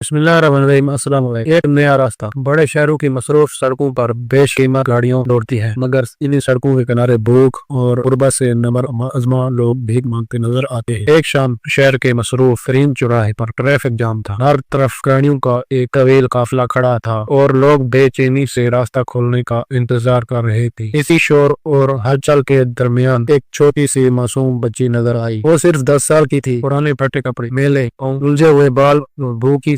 بسم اللہ الرحمن الرحیم۔ السلام علیکم۔ ایک نیا راستہ۔ بڑے شہروں کی مصروف سڑکوں پر بے شمار گاڑیاں دوڑتی ہیں، مگر انہی سڑکوں کے کنارے بھوک اور غربت سے نمر ازما لوگ بھیک مانگتے نظر آتے ہیں۔ ایک شام شہر کے مصروف ترین چوراہے پر ٹریفک جام تھا۔ ہر طرف گاڑیوں کا ایک طویل قافلہ کھڑا تھا اور لوگ بے چینی سے راستہ کھولنے کا انتظار کر رہے تھے۔ اسی شور اور ہلچل کے درمیان ایک چھوٹی سی معصوم بچی نظر آئی۔ وہ صرف 10 سال کی تھی۔ پرانے پھٹے کپڑے، میلے اور الجھے ہوئے بال اور بھوکی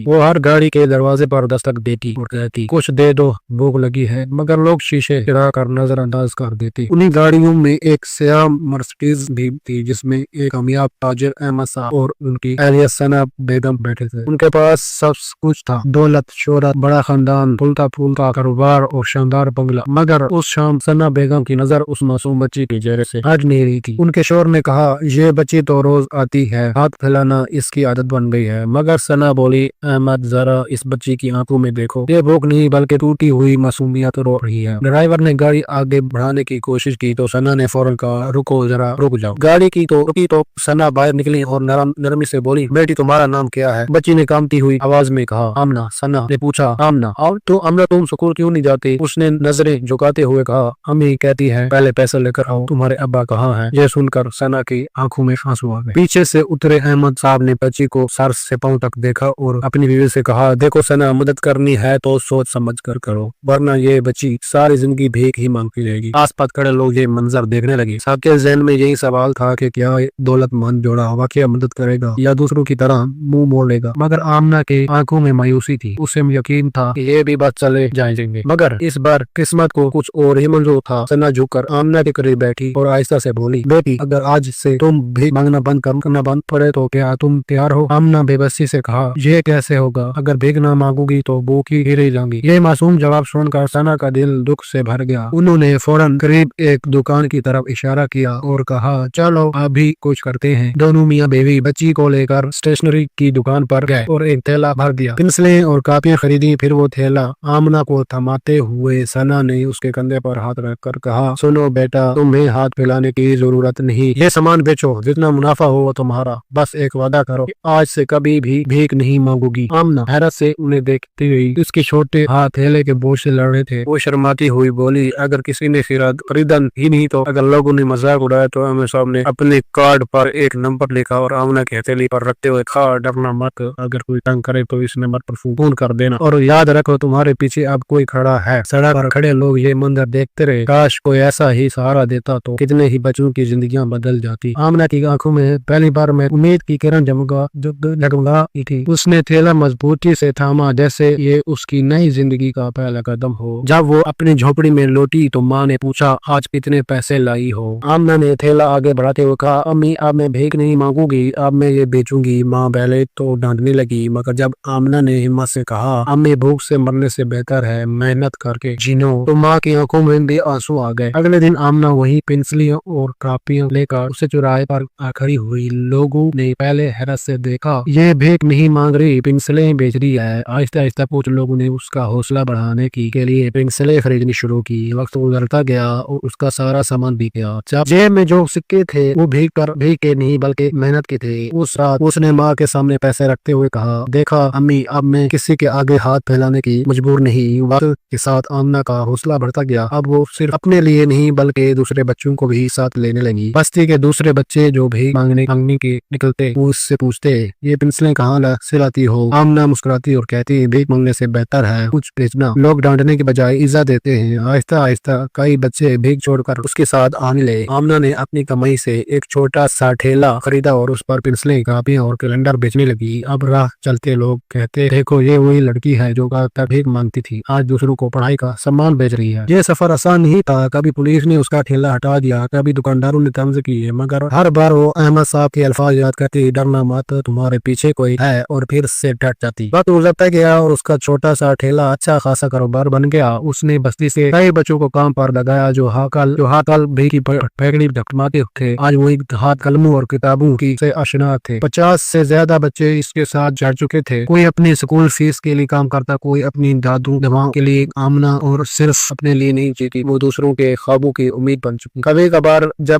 وہ ہر گاڑی کے دروازے پر دستک دیتی اور کہتی، کچھ دے دو، بھوک لگی ہے، مگر لوگ شیشے گرا کر نظر انداز کر دیتے۔ انہی گاڑیوں میں ایک سیاہ مرسڈیز بھی تھی جس میں ایک کامیاب تاجر احمد صاحب اور ان کی اہلیہ ثنا بیگم بیٹھے تھے۔ ان کے پاس سب کچھ تھا، دولت، شہرت، بڑا خاندان، پھولتا پھولتا کاروبار اور شاندار بنگلہ، مگر اس شام ثنا بیگم کی نظر اس معصوم بچی کے چہرے سے ہٹ نہیں رہی تھی۔ ان کے شوہر نے کہا، یہ بچی تو روز آتی ہے، ہاتھ پھیلانا اس کی عادت بن گئی ہے، مگر ثنا بولی، احمد ذرا اس بچی کی آنکھوں میں دیکھو، یہ بھوک نہیں بلکہ ٹوٹی ہوئی معصومیت رو رہی ہے۔ ڈرائیور نے گاڑی آگے بڑھانے کی کوشش کی تو ثنا نے فوراً کہا، رکو ذرا، رک جاؤ۔ گاڑی کی تو رکی تو ثنا باہر نکلی اور نرمی سے بولی، بیٹی تمہارا نام کیا ہے؟ بچی نے کانپتی ہوئی آواز میں کہا، آمنہ۔ ثنا نے پوچھا، آمنہ؟ تو آمنہ تم سکول کیوں نہیں جاتی؟ اس نے نظریں جھکاتے ہوئے کہا، امی کہتی ہے پہلے پیسے لے کر آؤ، تمہارے ابا کہاں ہیں؟ یہ سن کر ثنا کی آنکھوں میں آنسو آ گئے۔ پیچھے سے اترے احمد صاحب نے بچی کو سر سے پاؤں تک دیکھا اور اپنی بیوی سے کہا، دیکھو ثنا، مدد کرنی ہے تو سوچ سمجھ کر کرو، ورنہ یہ بچی ساری زندگی بھیک ہی مانگتی رہے گی۔ آس پاس کھڑے لوگ یہ منظر دیکھنے لگے۔ سب کے ذہن میں یہی سوال تھا کہ کیا دولت مند جوڑا واقعہ مدد کرے گا یا دوسروں کی طرح منہ موڑ لے گا؟ مگر آمنہ کے آنکھوں میں مایوسی تھی۔ اسے یقین تھا کہ یہ بھی بس چلے جائیں گے، مگر اس بار قسمت کو کچھ اور ہی منظور تھا۔ ثنا جھک کر آمنہ کے قریب بیٹھی اور آہستہ سے بولی، بیٹی اگر آج سے تم بھی مانگنا بند پڑے تو کیا تم تیار ہو؟ آمنہ بے بسی سے کہا، یہ کیسے ہوگا؟ اگر بھیک نہ مانگوں گی تو بھوک ہی رہ جاؤں گی۔ یہ معصوم جواب سن کر ثنا کا دل دکھ سے بھر گیا۔ انہوں نے فوراً قریب ایک دکان کی طرف اشارہ کیا اور کہا، چلو ابھی کچھ کرتے ہیں۔ دونوں میاں بیوی بچی کو لے کر اسٹیشنری کی دکان پر گئے اور ایک تھیلا بھر دیا، پنسلیں اور کاپیاں خریدی۔ پھر وہ تھیلا آمنہ کو تھماتے ہوئے ثنا نے اس کے کندھے پر ہاتھ رکھ کر کہا، سنو بیٹا، تمہیں ہاتھ پھیلانے کی ضرورت نہیں، یہ سامان بیچو، جتنا منافع ہو وہ تمہارا، بس ایک وعدہ کرو کہ آج سے کبھی بھی بھیک نہیں مانگو گی۔ آمنہ حیرت سے انہیں دیکھتی رہی۔ اس کے چھوٹے ہاتھ تھیلے کے بوجھ سے لڑ رہے تھے۔ وہ شرماتی ہوئی بولی، اگر کسی نے خریدا ہی نہیں تو؟ اگر لوگوں نے مذاق اڑایا تو ہمیں صاحب نے اپنے کارڈ پر ایک نمبر لکھا اور آمنہ کے ہتھیلی پر رکھتے ہوئے کہا، ڈرنا مت، اگر کوئی تنگ کرے تو اس نمبر پر فون کر دینا، اور یاد رکھو تمہارے پیچھے اب کوئی کھڑا ہے۔ سڑک پر کھڑے لوگ یہ منظر دیکھتے رہے۔ کاش کوئی ایسا ہی سہارا دیتا تو کتنے ہی بچوں کی زندگیاں بدل جاتی۔ آمنہ کی آنکھوں میں پہلی بار میں امید کی کرن جگمگائی تھی۔ اس نے تھیلا مضبوطی سے تھاما جیسے یہ اس کی نئی زندگی کا پہلا قدم ہو۔ جب وہ اپنی جھوپڑی میں لوٹی تو ماں نے پوچھا، آج کتنے پیسے لائی ہو؟ آمنہ نے تھیلا آگے بڑھاتے ہوئے کہا، امی اب میں بھیک نہیں مانگوں گی، اب میں یہ بیچوں گی۔ ماں پہلے تو ڈانٹنے لگی، مگر جب آمنہ نے ہمت سے کہا، امی بھوک سے مرنے سے بہتر ہے محنت کر کے جینو، تو ماں کی آنکھوں میں بھی آنسو آ گئے۔ اگلے دن آمنہ وہی پنسلیاں اور کاپیاں لے کر اسے چوراہے پر کھڑی ہوئی۔ لوگوں نے پہلے حیرت سے دیکھا، یہ بھیک نہیں مانگ رہی، پنسلیں بیچ رہی ہے۔ آہستہ آہستہ کچھ لوگوں نے اس کا حوصلہ بڑھانے کے لیے پنسلیں خریدنی شروع کی۔ وقت گزرتا گیا اور اس کا سارا سامان بک گیا۔ جیب میں جو سکے تھے وہ بھیک کے نہیں بلکہ محنت کے تھے۔ اس رات اس نے ماں کے سامنے پیسے رکھتے ہوئے کہا، دیکھا امی، اب میں کسی کے آگے ہاتھ پھیلانے کی مجبور نہیں۔ وقت کے ساتھ آمنہ کا حوصلہ بڑھتا گیا۔ اب وہ صرف اپنے لیے نہیں بلکہ دوسرے بچوں کو بھی ساتھ لینے لگی۔ بستی کے دوسرے بچے جو بھیک مانگنے کے نکلتے وہ اس سے پوچھتے، یہ پنسلیں کہاں سے لاتی ہو؟ آمنہ مسکراتی اور کہتی، بھیک مانگنے سے بہتر ہے کچھ بیچنا۔ لوگ ڈانٹنے کے بجائے عزت دیتے ہیں۔ آہستہ آہستہ کئی بچے بھیک چھوڑ کر اس کے ساتھ آنے لگے۔ آمنہ نے اپنی کمائی سے ایک چھوٹا سا ٹھیلا خریدا اور اس پر پنسلیں، کاپیاں اور کیلنڈر بیچنے لگی۔ اب راہ چلتے لوگ کہتے، دیکھو یہ وہی لڑکی ہے جو بھیک مانگتی تھی، آج دوسروں کو پڑھائی کا سامان بیچ رہی ہے۔ یہ سفر آسان نہیں تھا، کبھی پولیس نے اس کا ٹھیلا ہٹا دیا، کبھی دکانداروں نے طنز کیے، مگر ہر بار وہ احمد صاحب کے الفاظ یاد کرتی، ڈرنا مت، تمہارے پیچھے کوئی ہے، اور پھر سے ڈٹ جاتی۔ وقت گزرتا گیا اور اس کا چھوٹا سا ٹھیلا اچھا خاصا کاروبار بن گیا۔ اس نے بستی سے کئی بچوں کو کام پر لگایا جو ہاتھ بھی کی پھیکڑی جھمکاتے تھے، آج وہی ہاتھ قلموں اور کتابوں کی سے آشنا تھے۔ 50 سے زیادہ بچے اس کے ساتھ جڑ چکے تھے۔ کوئی اپنی سکول فیس کے لیے کام کرتا، کوئی اپنی دادو دواؤں کے لیے۔ آمنہ اور صرف اپنے لیے نہیں جیتی، وہ دوسروں کے خوابوں کی امید بن چکی۔ کبھی کبھار جب